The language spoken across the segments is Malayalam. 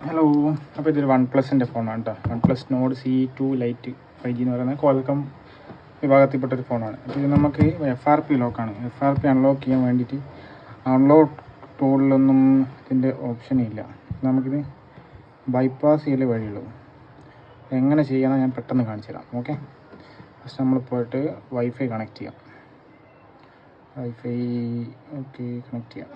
ഹലോ, അപ്പോൾ ഇതൊരു വൺ പ്ലസിൻ്റെ ഫോണാണ് കേട്ടോ. One plus node C2 light 5G എന്ന് പറയുന്നത് ക്വാൾകം വിഭാഗത്തിൽപ്പെട്ടൊരു ഫോണാണ്. അപ്പോൾ ഇത് നമുക്ക് FRP ലോക്കാണ്. FRP അൺലോക്ക് ചെയ്യാൻ വേണ്ടിയിട്ട് അൺലോക്ക് ടൂളിലൊന്നും ഇതിൻ്റെ ഓപ്ഷനില്ല. നമുക്കിത് ബൈപ്പാസ് ചെയ്യലേ വഴിയുള്ളൂ. എങ്ങനെ ചെയ്യണം ഞാൻ പെട്ടെന്ന് കാണിച്ചു തരാം. ഓക്കെ, ഫസ്റ്റ് നമ്മൾ പോയിട്ട് വൈഫൈ കണക്ട് ചെയ്യാം. വൈഫൈ ഓക്കെ കണക്ട് ചെയ്യാം.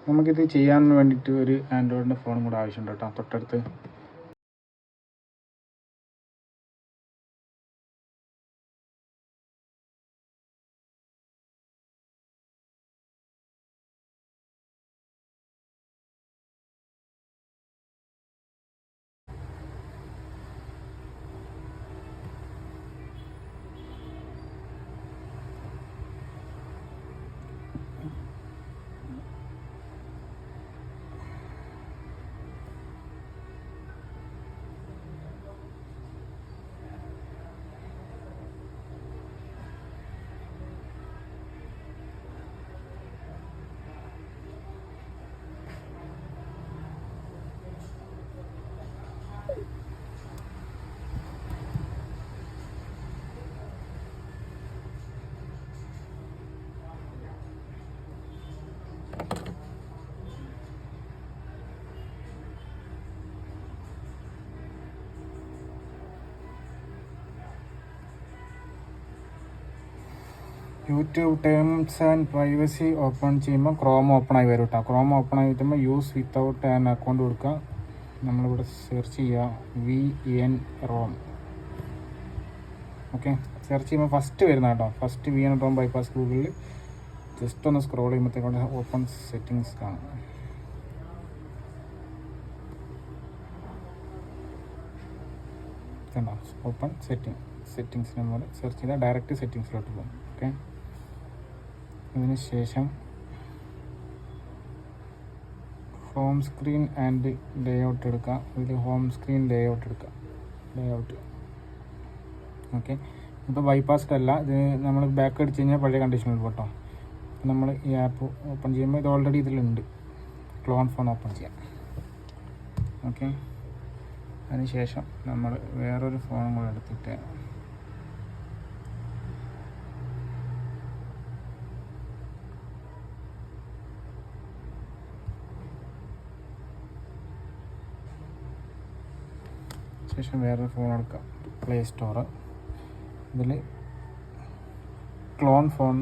നമുക്കിത് ചെയ്യാൻ വേണ്ടിയിട്ട് ഒരു ആൻഡ്രോയിഡിൻ്റെ ഫോണും കൂടെ ആവശ്യമുണ്ട് കേട്ടോ. തൊട്ടടുത്ത് YouTube terms and privacy open ചെയ്യുമ്പോൾ ക്രോം ഓപ്പൺ ആയി വരും കേട്ടോ. ക്രോം ഓപ്പൺ ആയി വരുമ്പോൾ യൂസ് വിത്തൗട്ട് ആൻ അക്കൗണ്ട് കൊടുക്കുക. നമ്മളിവിടെ സെർച്ച് ചെയ്യുക VN ROM. ഓക്കെ, സെർച്ച് ചെയ്യുമ്പോൾ ഫസ്റ്റ് വരുന്ന കേട്ടോ. ഫസ്റ്റ് VN ROM ബൈപ്പാസ് ഗൂഗിളിൽ ജസ്റ്റ് ഒന്ന് സ്ക്രോൾ ചെയ്യുമ്പോഴത്തേക്കൊണ്ട് ഓപ്പൺ സെറ്റിങ്സ് കാണും. കണ്ടോ, ഓപ്പൺ സെറ്റിങ്സ് നമ്മൾ സെർച്ച് ചെയ്താൽ ഡയറക്റ്റ് സെറ്റിങ്സിലോട്ട് പോകും. ഓക്കെ, അതിന് ശേഷം ഹോം സ്ക്രീൻ ആൻഡ് ലേഔട്ട് എടുക്കുക. ഇതിൽ ഹോം സ്ക്രീൻ ലേഔട്ട് എടുക്കുക. Layout okay. ഇപ്പോൾ ബൈപ്പാസ്ഡ് അല്ല, ഇത് നമ്മൾ ബാക്ക് അടിച്ച് കഴിഞ്ഞാൽ പഴയ കണ്ടീഷനിൽ പോട്ടോ. നമ്മൾ ഈ ആപ്പ് ഓപ്പൺ ചെയ്യുമ്പോൾ ഇത് ഓൾറെഡി ഇതിലുണ്ട്. ക്ലോൺ ഫോൺ ഓപ്പൺ ചെയ്യാം. ഓക്കെ, അതിനുശേഷം നമ്മൾ വേറൊരു ഫോണും കൂടെ എടുത്തിട്ട് ശേഷം വേറൊരു ഫോൺ എടുക്കാം. പ്ലേ സ്റ്റോർ, ഇതിൽ ക്ലോൺ ഫോൺ